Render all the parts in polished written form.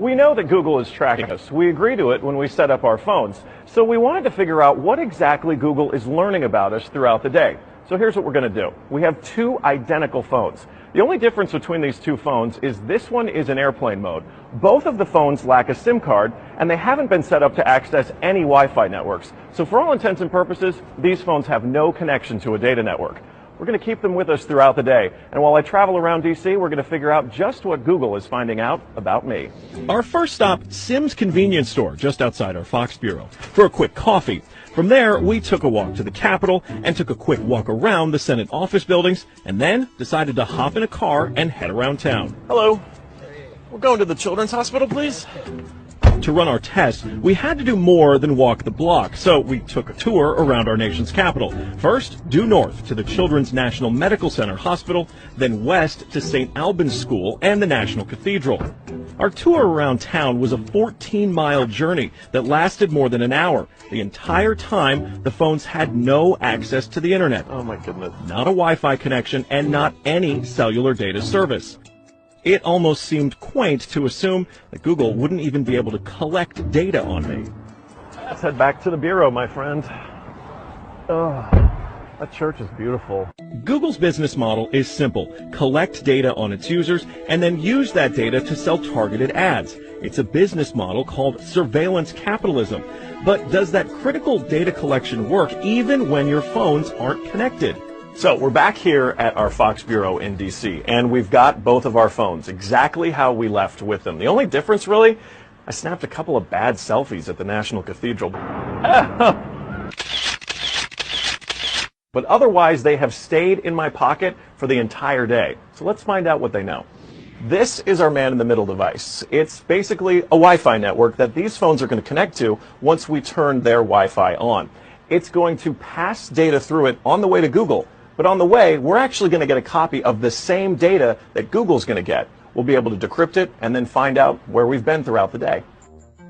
We know that Google is tracking us. We agree to it when we set up our phones. So we wanted to figure out what exactly Google is learning about us throughout the day. So here's what we're going to do. We have two identical phones. The only difference between these two phones is this one is in airplane mode. Both of the phones lack a SIM card, and they haven't been set up to access any Wi-Fi networks. So for all intents and purposes, these phones have no connection to a data network. We're going to keep them with us throughout the day. And while I travel around DC, we're going to figure out just what Google is finding out about me. Our first stop, Sim's convenience store, just outside our Fox bureau, for a quick coffee. From there, we took a walk to the Capitol and took a quick walk around the Senate office buildings, and then decided to hop in a car and head around town. Hello. We're going to the Children's Hospital, please. To run our test, we had to do more than walk the block, so we took a tour around our nation's capital. First, due north to the Children's National Medical Center Hospital, then west to St. Albans School and the National Cathedral. Our tour around town was a 14-mile journey that lasted more than an hour. The entire time, the phones had no access to the internet. Oh my goodness. Not a Wi-Fi connection and not any cellular data service. It almost seemed quaint to assume that Google wouldn't even be able to collect data on me. Let's head back to the bureau, my friend. Oh, that church is beautiful. Google's business model is simple. Collect data on its users and then use that data to sell targeted ads. It's a business model called surveillance capitalism. But does that critical data collection work even when your phones aren't connected? So we're back here at our Fox Bureau in DC, and we've got both of our phones exactly how we left with them. The only difference, really, I snapped a couple of bad selfies at the National Cathedral. But otherwise, they have stayed in my pocket for the entire day. So let's find out what they know. This is our man-in-the-middle device. It's basically a Wi-Fi network that these phones are going to connect to once we turn their Wi-Fi on. It's going to pass data through it on the way to Google. But on the way, we're actually going to get a copy of the same data that Google's going to get. We'll be able to decrypt it and then find out where we've been throughout the day.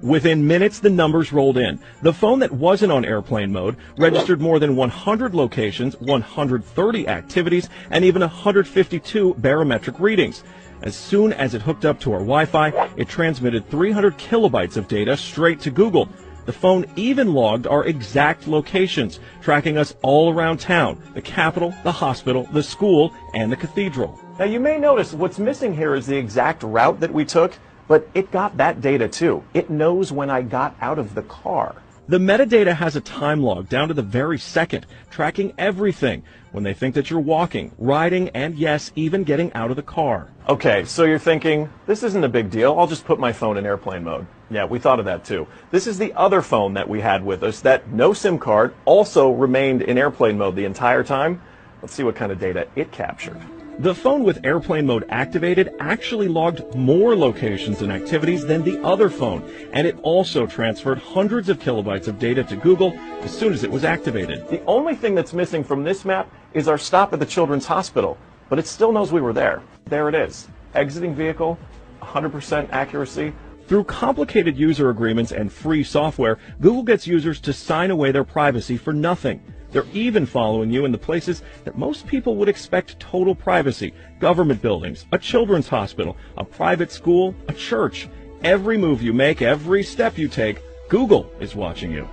Within minutes, the numbers rolled in. The phone that wasn't on airplane mode registered more than 100 locations, 130 activities, and even 152 barometric readings. As soon as it hooked up to our Wi-Fi, it transmitted 300 kilobytes of data straight to Google. The phone even logged our exact locations, tracking us all around town, the Capitol, the hospital, the school, and the cathedral. Now you may notice what's missing here is the exact route that we took, but it got that data too. It knows when I got out of the car. The metadata has a time log down to the very second, tracking everything when they think that you're walking, riding, and yes, even getting out of the car. Okay, so you're thinking, this isn't a big deal. I'll just put my phone in airplane mode. Yeah, we thought of that too. This is the other phone that we had with us that no SIM card also remained in airplane mode the entire time. Let's see what kind of data it captured. The phone with airplane mode activated actually logged more locations and activities than the other phone, and it also transferred hundreds of kilobytes of data to Google as soon as it was activated. The only thing that's missing from this map is our stop at the Children's Hospital, but it still knows we were there. There it is. Exiting vehicle, 100% accuracy. Through complicated user agreements and free software, Google gets users to sign away their privacy for nothing. They're even following you in the places that most people would expect total privacy: government buildings, a children's hospital, a private school, a church. Every move you make, every step you take, Google is watching you.